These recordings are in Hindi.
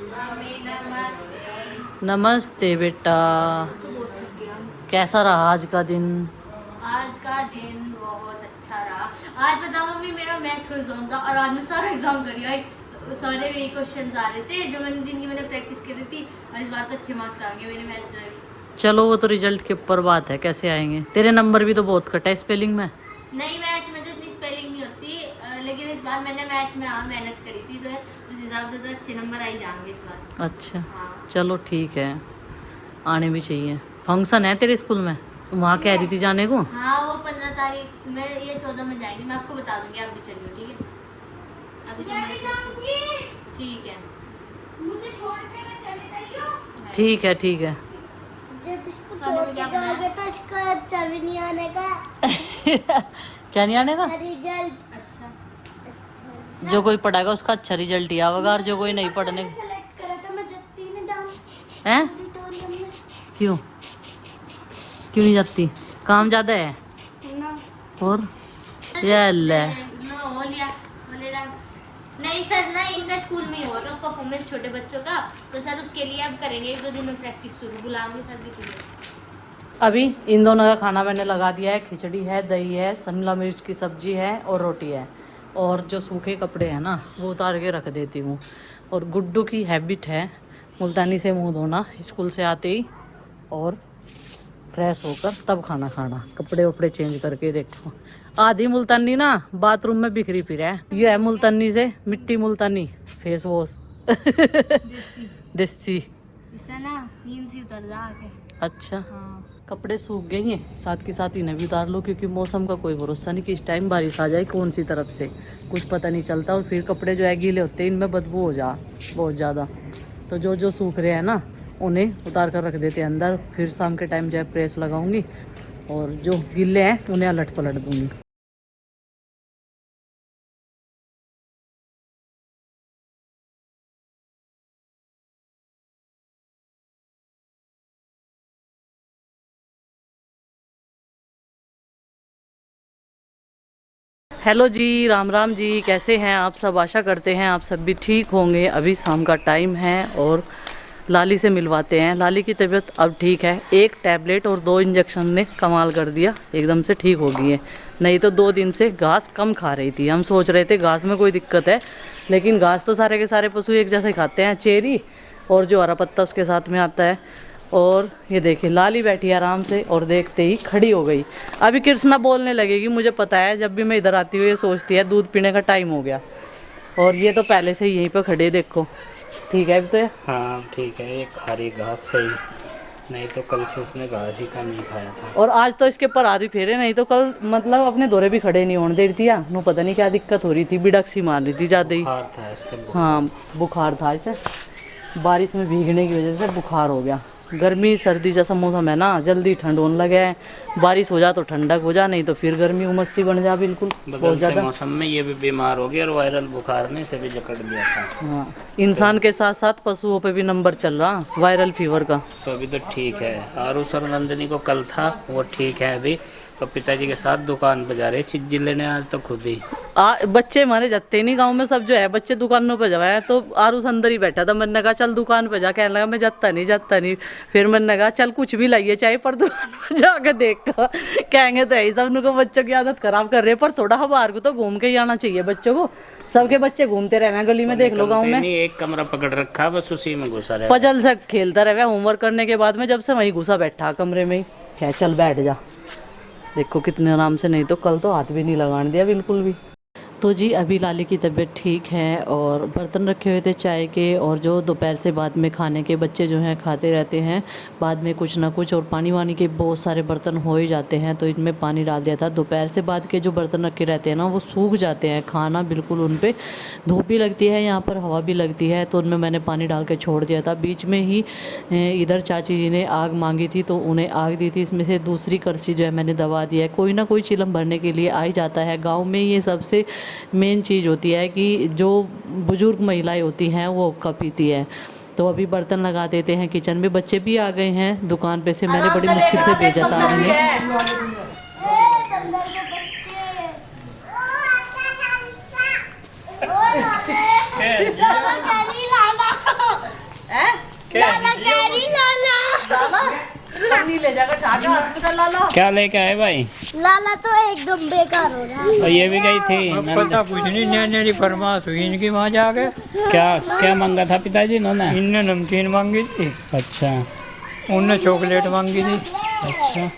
मम्मी नमस्ते। नमस्ते बेटा। तो बहुत थक गया। कैसा रहा आज का दिन? आज का दिन बहुत अच्छा रहा। आज बताओ मम्मी, मेरा मैथ्स का एग्जाम था और आज मैं सारा एग्जाम कर आई। सारे यही क्वेश्चंस आ रहे थे जो जिनकी मैंने प्रैक्टिस करी थी, और इस बार तो अच्छे मार्क्स आ गए मेरे मैथ्स में भी। चलो वो तो रिजल्ट के ऊपर बात है, कैसे आएंगे। तेरे नंबर भी तो बहुत कटे स्पेलिंग में। नहीं, मैथ्स में तो इतनी स्पेलिंग नहीं होती, लेकिन इस बार मैंने मैथ्स में मेहनत करी थी, तो उस हिसाब से तो अच्छे नंबर आ ही जाएंगे इस बार। अच्छा हाँ। चलो ठीक है, आने भी चाहिए। फंक्शन है तेरे स्कूल में, वहाँ कह रही थी जाने को। हाँ, वो 15 तारीख में, ये 14 में जाएंगे। मैं आपको बता दूंगी, आप भी चलियो, ठीक है? अभी तो मैं ठीक है, मुझे छोड़ के ना चले जाइयो। ठीक है ठीक है। जब इसको छोड़ के जाओगे तो इसका अच्छा भी नहीं आने का। क्या नहीं आने का? रिजल्ट अच्छा। जो कोई पढ़ाएगा उसका अच्छा रिजल्ट ही आवेगा, और जो कोई नहीं पढ़ने सेलेक्ट करा था मैं जत्ती ने डांस हैं। में। क्यों क्यों नहीं जाती? काम ज्यादा है ना और ये ले। हो लिया, हो लिया डांस। नहीं सर, ना इनका स्कूल में ही होगा परफॉर्मेंस छोटे बच्चों का, तो सर उसके लिए अब करेंगे 1-2 दिन में प्रैक्टिस शुरू, बुलाएंगे सर भी के लिए। अभी इन दोनों का खाना मैंने लगा दिया है। खिचड़ी है, दही है, शिमला मिर्च की सब्जी है और रोटी है। और जो सूखे कपड़े हैं ना वो उतार के रख देती हूँ। और गुड्डू की हैबिट है मुल्तानी से मुंह धोना स्कूल से आते ही, और फ्रेश होकर तब खाना खाना। कपड़े वपड़े चेंज करके देखो, आधी मुल्तानी ना बाथरूम में बिखरी फिर है। ये है मुल्तानी से मिट्टी मुल्तानी फेस वॉश। देसी। इससे ना नींद सी उतर जा के। अच्छा हाँ। कपड़े सूख गए हैं, साथ के साथ इन्हें भी उतार लो, क्योंकि मौसम का कोई भरोसा नहीं कि इस टाइम बारिश आ जाए कौन सी तरफ से, कुछ पता नहीं चलता। और फिर कपड़े जो है गीले होते हैं, इनमें बदबू हो जा बहुत ज़्यादा। तो जो जो सूख रहे हैं ना उन्हें उतार कर रख देते हैं अंदर, फिर शाम के टाइम जो है प्रेस लगाऊंगी, और जो गीले हैं उन्हें अलट पलट दूंगी। हेलो जी, राम राम जी, कैसे हैं आप सब? आशा करते हैं आप सब भी ठीक होंगे। अभी शाम का टाइम है और लाली से मिलवाते हैं। लाली की तबीयत अब ठीक है, एक टैबलेट और 2 इंजेक्शन ने कमाल कर दिया, एकदम से ठीक हो गई है। नहीं तो 2 दिन से घास कम खा रही थी। हम सोच रहे थे घास में कोई दिक्कत है, लेकिन घास तो सारे के सारे पशु एक जैसे खाते हैं, चेरी और जो हरा पत्ता उसके साथ में आता है। और ये देखिए लाली बैठी आराम से, और देखते ही खड़ी हो गई। अभी कृष्णा बोलने लगेगी, मुझे पता है। जब भी मैं इधर आती हूँ ये सोचती है दूध पीने का टाइम हो गया। और ये तो पहले से ही यहीं पर खड़े, देखो ठीक है अभी तो। हाँ ठीक है, एक हरी घास सही, नहीं तो कल से उसने घास ही का नहीं खाया था। और आज तो इसके ऊपर आधी फेरे, नहीं तो कल मतलब अपने दौरे भी खड़े नहीं होने दे रही थी। नो पता नहीं क्या दिक्कत हो रही थी, बिड़क सी मार रही थी ज़्यादा ही। बुखार था इसके, हाँ बुखार था इसे, बारिश में भीगने की वजह से बुखार हो गया। गर्मी सर्दी जैसा मौसम है ना, जल्दी ठंड होने लगे है। बारिश हो जा तो ठंडक हो जा, नहीं तो फिर गर्मी उमस सी बन जा बिल्कुल बहुत ज़्यादा। मौसम में ये भी बीमार हो गया, और वायरल बुखार ने से भी जकड़ लिया था। हाँ इंसान के साथ साथ पशुओं पे भी नंबर चल रहा वायरल फीवर का। तो अभी तो ठीक है। आरुष और नंदिनी को कल था, वो ठीक है अभी। तो पिताजी के साथ दुकान पर जा रहे चीज़ लेने आज तो खुद ही। बच्चे हमारे जाते नहीं गांव में, सब जो है बच्चे दुकानों पे जाए। तो आरुष अंदर ही बैठा था, मैंने कहा चल दुकान पे जा, कहने लगा मैं जाता नहीं। फिर मैंने कहा चल कुछ भी लाइए चाहे, पर दुकान पे जाके देख कर कहेंगे तो यही सब को बच्चों की आदत खराब कर रहे। पर थोड़ा बाहर को तो घूम के ही आना चाहिए बच्चों को। सबके बच्चे घूमते रहे गली में, देख लो गाँव में। एक कमरा पकड़ रखा, बस उसी में घुसा रहा, पजल से खेलता रहे होमवर्क करने के बाद में, जब से वहीं घुसा बैठा कमरे में ही। क्या चल बैठ जा, देखो कितने आराम से, नहीं तो कल तो हाथ भी नहीं लगाने दिया बिल्कुल भी। तो जी अभी लाली की तबीयत ठीक है, और बर्तन रखे हुए थे चाय के, और जो दोपहर से बाद में खाने के बच्चे जो हैं खाते रहते हैं बाद में कुछ ना कुछ, और पानी वानी के बहुत सारे बर्तन हो ही जाते हैं, तो इनमें पानी डाल दिया था। दोपहर से बाद के जो बर्तन रखे रहते हैं ना वो सूख जाते हैं, खाना बिल्कुल उन पर धूप भी लगती है, यहाँ पर हवा भी लगती है, तो उनमें मैंने पानी डाल के छोड़ दिया था। बीच में ही इधर चाची जी ने आग मांगी थी, तो उन्हें आग दी थी। इसमें से दूसरी करछी जो है मैंने दबा दिया है। कोई ना कोई चिलम भरने के लिए आ ही जाता है। गाँव में ये सबसे मेन चीज़ होती है कि जो बुजुर्ग महिलाएं होती हैं वो हुक्का पीती है। तो अभी बर्तन लगा देते हैं किचन में। बच्चे भी आ गए हैं दुकान पे से, मैंने बड़ी मुश्किल से भेजा था उन्हें। लाला कह रही लाला पन्नी ले जाकर ठाका हाथ में लाला। क्या लेके आए भाई? लाला तो एकदम बेकार हो रहा है। और ये भी गई थी अब नंद- पता कुछ नहीं, नैने फरमाश हुई इनकी वहाँ जाके। क्या क्या मांगा था पिताजी इन्होंने? इनने नमकीन मांगी थी, अच्छा उनने चॉकलेट मांगी थी, अच्छा।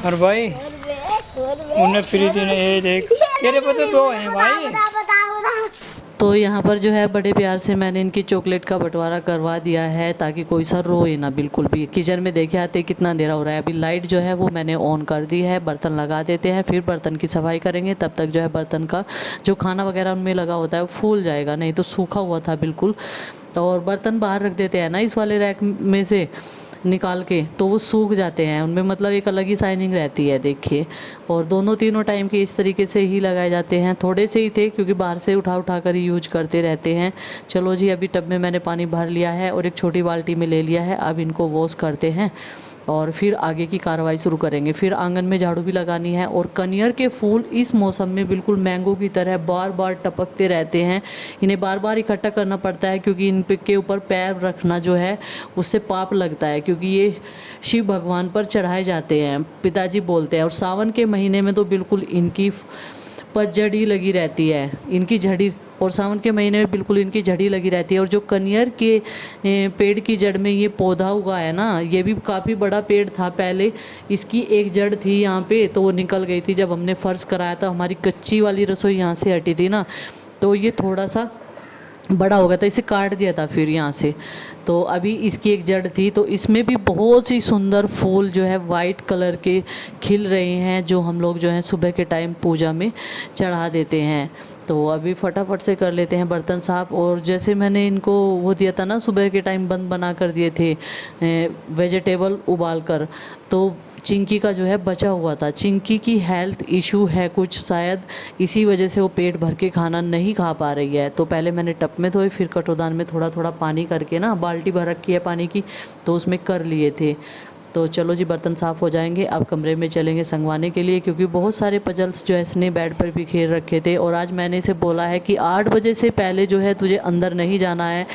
और भाई उन्हें प्रीति ने ये देख, तेरे पे तो दो हैं भाई। तो यहाँ पर जो है बड़े प्यार से मैंने इनकी चॉकलेट का बंटवारा करवा दिया है ताकि कोई सा रोए ना बिल्कुल भी। किचन में देखे आते कितना अंधेरा हो रहा है। अभी लाइट जो है वो मैंने ऑन कर दी है, बर्तन लगा देते हैं, फिर बर्तन की सफाई करेंगे। तब तक जो है बर्तन का जो खाना वगैरह उनमें लगा होता है वो फूल जाएगा, नहीं तो सूखा हुआ था बिल्कुल। और बर्तन बाहर रख देते हैं ना इस वाले रैक में से निकाल के, तो वो सूख जाते हैं, उनमें मतलब एक अलग ही शाइनिंग रहती है देखिए। और दोनों तीनों टाइम के इस तरीके से ही लगाए जाते हैं। थोड़े से ही थे क्योंकि बाहर से उठा उठा कर ही यूज करते रहते हैं। चलो जी, अभी टब में मैंने पानी भर लिया है और एक छोटी बाल्टी में ले लिया है। अब इनको वॉश करते हैं और फिर आगे की कार्रवाई शुरू करेंगे। फिर आंगन में झाड़ू भी लगानी है। और कनियर के फूल इस मौसम में बिल्कुल मैंगो की तरह बार बार टपकते रहते हैं। इन्हें बार बार इकट्ठा करना पड़ता है क्योंकि इन के ऊपर पैर रखना जो है उससे पाप लगता है, क्योंकि ये शिव भगवान पर चढ़ाए जाते हैं, पिताजी बोलते हैं। और सावन के महीने में तो बिल्कुल इनकी पतझड़ी लगी रहती है, इनकी झड़ी। और सावन के महीने में बिल्कुल इनकी झड़ी लगी रहती है। और जो कनियर के पेड़ की जड़ में ये पौधा उगा है ना, ये भी काफ़ी बड़ा पेड़ था पहले। इसकी एक जड़ थी यहाँ पे, तो वो निकल गई थी जब हमने फर्श कराया था। हमारी कच्ची वाली रसोई यहाँ से हटी थी ना, तो ये थोड़ा सा बड़ा हो गया था, इसे काट दिया था फिर यहाँ से। तो अभी इसकी एक जड़ थी, तो इसमें भी बहुत ही सुंदर फूल जो है वाइट कलर के खिल रहे हैं, जो हम लोग जो है सुबह के टाइम पूजा में चढ़ा देते हैं। तो अभी फटाफट से कर लेते हैं बर्तन साफ। और जैसे मैंने इनको वो दिया था ना, सुबह के टाइम बंद बना कर दिए थे वेजिटेबल उबाल कर, तो चिंकी का जो है बचा हुआ था। चिंकी की हेल्थ इशू है कुछ शायद, इसी वजह से वो पेट भर के खाना नहीं खा पा रही है। तो पहले मैंने टब में धोए, फिर कटोदान में थोड़ा थोड़ा पानी करके ना, बाल्टी भर रखी है पानी की, तो उसमें कर लिए थे। तो चलो जी, बर्तन साफ़ हो जाएंगे। अब कमरे में चलेंगे संगवाने के लिए, क्योंकि बहुत सारे पजल्स जो है इसने बेड पर बिखेर रखे थे। और आज मैंने इसे बोला है कि 8 बजे से पहले जो है तुझे अंदर नहीं जाना है।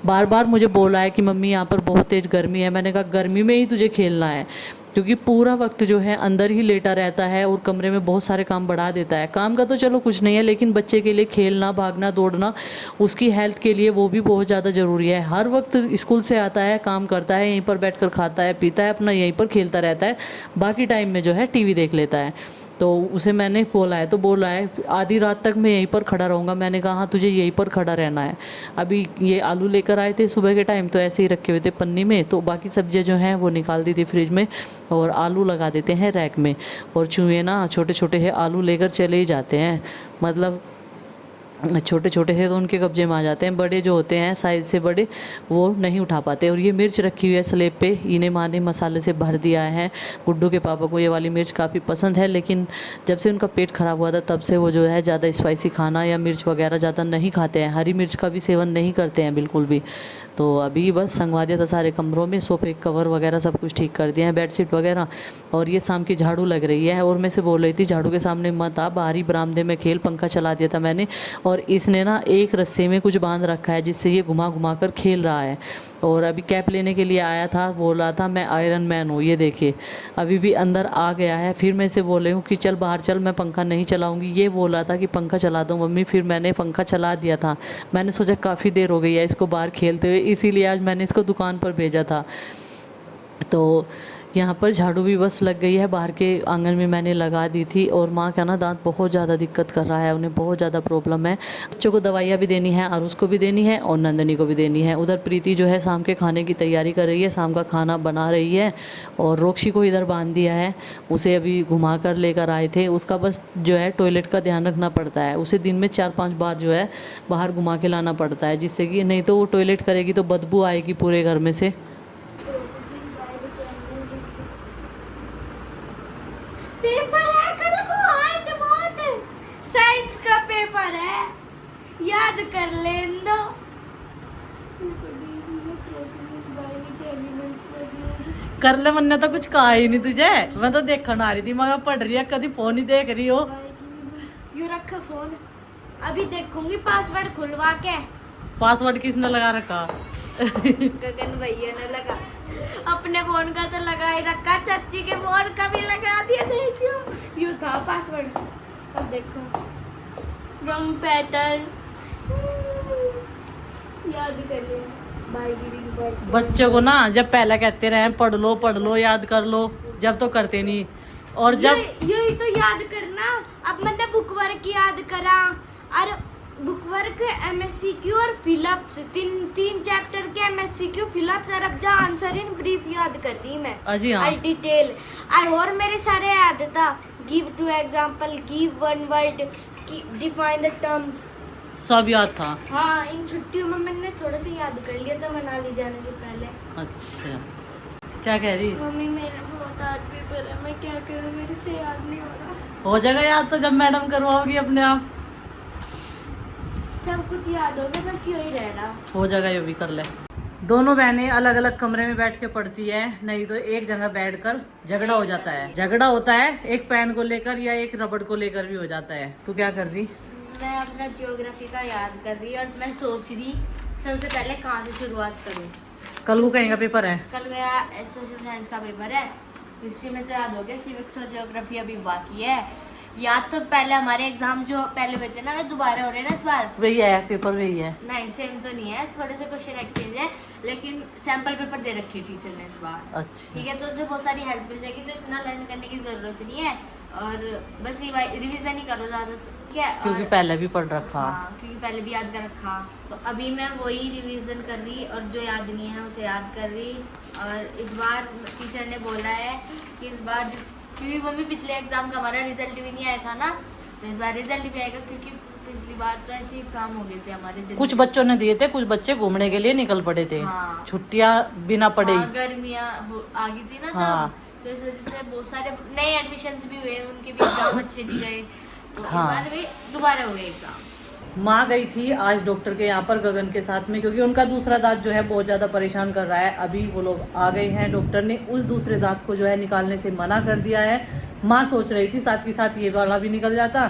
बार बार मुझे बोला है कि मम्मी यहाँ पर बहुत तेज़ गर्मी है। मैंने कहा गर्मी में ही तुझे खेलना है, क्योंकि पूरा वक्त जो है अंदर ही लेटा रहता है और कमरे में बहुत सारे काम बढ़ा देता है। काम का तो चलो कुछ नहीं है, लेकिन बच्चे के लिए खेलना, भागना, दौड़ना, उसकी हेल्थ के लिए वो भी बहुत ज़्यादा ज़रूरी है। हर वक्त स्कूल से आता है, काम करता है, यहीं पर बैठकर खाता है, पीता है, अपना यहीं पर खेलता रहता है। बाकी टाइम में जो है टीवी देख लेता है। तो उसे मैंने बोला है, तो बोला है आधी रात तक मैं यहीं पर खड़ा रहूँगा। मैंने कहा हाँ, तुझे यहीं पर खड़ा रहना है। अभी ये आलू लेकर आए थे सुबह के टाइम, तो ऐसे ही रखे हुए थे पन्नी में। तो बाकी सब्जियां जो हैं वो निकाल दी थी फ्रिज में, और आलू लगा देते हैं रैक में। और चूहे ना छोटे छोटे है, आलू लेकर चले ही जाते हैं। मतलब छोटे छोटे हैं तो उनके कब्जे में आ जाते हैं, बड़े जो होते हैं साइज़ से बड़े, वो नहीं उठा पाते। और ये मिर्च रखी हुई है स्लेब पे, इन्हें माँ ने मसाले से भर दिया है। गुड्डू के पापा को ये वाली मिर्च काफ़ी पसंद है, लेकिन जब से उनका पेट ख़राब हुआ था तब से वो जो है ज़्यादा स्पाइसी खाना या मिर्च वगैरह ज़्यादा नहीं खाते हैं। हरी मिर्च का भी सेवन नहीं करते हैं बिल्कुल भी। तो अभी बस संगवा दिया था सारे कमरों में, सोफे कवर वगैरह सब कुछ ठीक कर दिया है, बेडशीट वगैरह। और ये शाम की झाड़ू लग रही है, और मैं से बोल रही थी झाड़ू के सामने मत आ, बाहरी बरामदे में खेल। पंखा चला दिया था मैंने, और इसने ना एक रस्से में कुछ बांध रखा है जिससे ये घुमा घुमा कर खेल रहा है। और अभी कैप लेने के लिए आया था, बोल रहा था मैं आयरन मैन हूँ। ये देखिए अभी भी अंदर आ गया है। फिर मैं इसे बोल रही हूँ कि चल बाहर चल, मैं पंखा नहीं चलाऊँगी। ये बोल रहा था कि पंखा चला दो मम्मी, फिर मैंने पंखा चला दिया था। मैंने सोचा काफ़ी देर हो गई है इसको बाहर खेलते हुए, इसीलिए आज मैंने इसको दुकान पर भेजा था। तो यहाँ पर झाड़ू भी बस लग गई है, बाहर के आंगन में मैंने लगा दी थी। और माँ का ना दांत बहुत ज़्यादा दिक्कत कर रहा है, उन्हें बहुत ज़्यादा प्रॉब्लम है। बच्चों को दवाइयाँ भी देनी है, और उसको भी देनी है, और नंदनी को भी देनी है। उधर प्रीति जो है शाम के खाने की तैयारी कर रही है, शाम का खाना बना रही है। और रोक्षी को इधर बांध दिया है, उसे अभी घुमा कर लेकर आए थे। उसका बस जो है टॉयलेट का ध्यान रखना पड़ता है, उसे दिन में 4-5 बार जो है बाहर घुमा के लाना पड़ता है, जिससे कि नहीं तो वो टॉयलेट करेगी तो बदबू आएगी पूरे घर में से। पेपर है कल को, हार्ड बहुत, साइंस का पेपर है, याद कर लें दो। कर ले, मैंने तो कुछ कहा ही नहीं तुझे। मैं तो देखने आ रही थी, मगर पढ़ रही है, कभी फोन ही देख रही हो। यू रखा फोन, अभी देखूंगी पासवर्ड खुलवा के। पासवर्ड किसने लगा रखा? गगन भैया ने लगा, अपने फोन का तो लगा ही रखा, चाची के फोन का भी लगा दिया। देखियो यू था पासवर्ड, अब देखो रंग पैटर्न याद कर ले। बाय गिविंग बर्थ बच्चों को ना जब पहले कहते रहे पढ़ लो याद कर लो, जब तो करते नहीं, और जब यही तो याद करना। अब मैंने बुक वर्क याद करा, और बुक वर्क MSCQ और फिलअप्स, तीन चैप्टर के MSCQ फिलअप्स, और अब जा आंसर इन ब्रीफ याद कर दी मैं। अजी हाँ, और डिटेल और मेरे सारे याद था। Give 2 example, give 1 word, define the terms, सब याद था। हाँ इन छुट्टियों में मैंने थोड़ा सा याद कर लिया था मनाली जाने से पहले। अच्छा, क्या कह रही? मम्मी मेरा बहुत आज पेपर है, मैं क्या करूँ, मेरे से याद नहीं हो रहा। हो जाएगा याद तो जब मैडम करवाओगी अपने आप, सब कुछ याद हो गया, बस यही रह रहा। हो जाएगा, ये भी कर ले। दोनों बहनें अलग अलग कमरे में बैठ के पढ़ती है, नहीं तो एक जगह बैठकर झगड़ा हो जाता है। झगड़ा होता है एक पेन को लेकर या एक रबड़ को लेकर भी हो जाता है। तू क्या कर रही? मैं अपना ज्योग्राफी का याद कर रही और मैं सोच रही सबसे पहले कहाँ से शुरुआत करूँ। कल को कहीं का पेपर है? कल मेरा सोशल साइंस का पेपर है, हिस्ट्री में तो याद हो गया, सिविक्स और ज्योग्राफी अभी बाकी है। याद तो पहले हमारे एग्जाम जो पहले हुए थे ना, वे दोबारा हो रहे हैं ना इस बार। वही है पेपर, वही है। नहीं सेम तो नहीं है, थोड़े से क्वेश्चन एक्सचेंज है, लेकिन सैम्पल पेपर दे रखी है टीचर ने इस बार। अच्छा, ठीक है, तो जो बहुत सारी हेल्प मिल जाएगी, तो इतना लर्न करने की ज़रूरत नहीं है, और बस रिवीजन ही करो ज़्यादा से, ठीक है। क्योंकि और पहले भी पढ़ रखा। हाँ, क्योंकि पहले भी याद कर रखा, तो अभी मैं वही रिवीजन कर रही, और जो याद नहीं है उसे याद कर रही। और इस बार टीचर ने बोला है कि इस बार क्योंकि मम्मी पिछले एग्ज़ाम का हमारा रिजल्ट भी नहीं आया था ना, तो इस बार रिजल्ट भी आएगा, क्योंकि पिछली बार तो ऐसे एग्जाम हो गए थे हमारे। कुछ बच्चों ने दिए थे, कुछ बच्चे घूमने के लिए निकल पड़े थे। हाँ। छुट्टियां बिना पढ़े। हाँ, गर्मियाँ आ गई थी ना हाँ। तब, तो इस वजह से बहुत सारे नए एडमिशन्स भी हुए, उनके भी एग्जाम अच्छे नहीं गए, तो हाँ। इस बार वे दोबारा हुए एग्जाम। माँ गई थी आज डॉक्टर के यहाँ पर गगन के साथ में, क्योंकि उनका दूसरा दांत जो है बहुत ज़्यादा परेशान कर रहा है। अभी वो लोग आ गए हैं, डॉक्टर ने उस दूसरे दांत को जो है निकालने से मना कर दिया है। माँ सोच रही थी साथ के साथ ये वाला भी निकल जाता,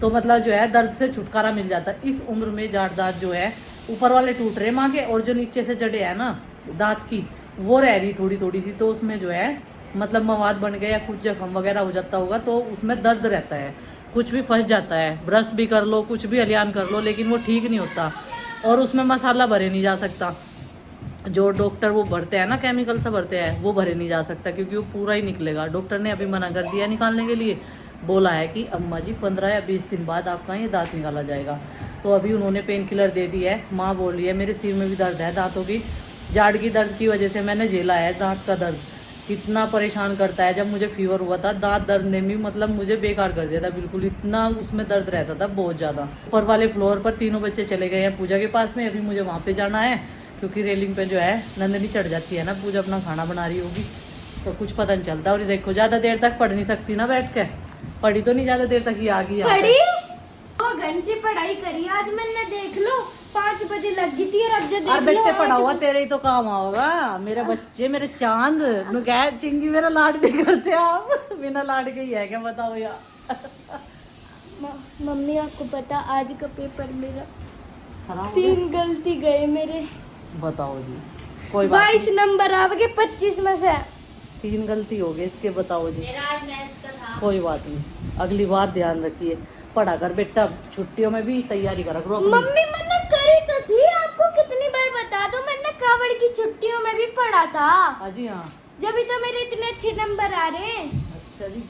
तो मतलब जो है दर्द से छुटकारा मिल जाता। इस उम्र में जाट दांत जो है ऊपर वाले टूट रहे माँ के, और जो नीचे से जड़े हैं ना दांत की, वो रह रही थोड़ी थोड़ी सी, तो उसमें जो है मतलब मवाद बन गया या कुछ जख्म वगैरह हो जाता होगा, तो उसमें दर्द रहता है, कुछ भी फंस जाता है। ब्रश भी कर लो, कुछ भी हलियान कर लो, लेकिन वो ठीक नहीं होता, और उसमें मसाला भरे नहीं जा सकता। जो डॉक्टर वो भरते हैं ना, केमिकल से भरते हैं, वो भरे नहीं जा सकता, क्योंकि वो पूरा ही निकलेगा। डॉक्टर ने अभी मना कर दिया निकालने के लिए, बोला है कि अम्मा जी 15 या 20 दिन बाद आपका ये दांत निकाला जाएगा। तो अभी उन्होंने पेन किलर दे दी है। माँ बोल रही है मेरे सिर में भी दर्द है, दांतों की जाड़ की दर्द की वजह से मैंने झेला है दांत का दर्द, कितना परेशान करता है। जब मुझे फीवर हुआ था, दांत दर्द ने भी मतलब मुझे बेकार कर दिया था बिल्कुल, इतना उसमें दर्द रहता था बहुत ज़्यादा। ऊपर वाले फ्लोर पर तीनों बच्चे चले गए हैं पूजा के पास में, अभी मुझे वहाँ पे जाना है, क्योंकि रेलिंग पे जो है नंदिनी चढ़ जाती है ना, पूजा अपना खाना बना रही होगी, तो कुछ पता नहीं चलता। और ये देखो ज़्यादा देर तक पढ़ नहीं सकती ना बैठ के, पढ़ी तो नहीं ज़्यादा देर तक, ये आ गई पढ़ी 2 घंटे पढ़ाई करी आज मैंने, देख लो 5 बजे लग गई थी, और अब और बेटे पढ़ा हुआ तेरे ही तो काम आओगा। मेरे बच्चे, मेरे चांद, नु कह चिंगी मेरा लाड नहीं करते आप, बिना लाड के ही है क्या, बताओ यार। मम्मी आपको पता आज का पेपर मेरा खराब हो गया? 3 गलती गए मेरे, बताओ जी, कोई बात 22 नंबर आ गए 25 में से। 3 गलती हो गई इसके, बताओ जी। मेरा आज मैथ्स का था। कोई बात नहीं, अगली बार ध्यान रखिए, पढ़ा कर बेटा, छुट्टियों में भी तैयारी कर रखो अपनी। मम्मी मैंने करी तो थी, आपको कितनी बार बता दो, मैंने कावड़ की छुट्टियों में भी पढ़ा था, हाँ जी हाँ। जब तो मेरे इतने अच्छे नंबर आ रहे हैं। अच्छा जी,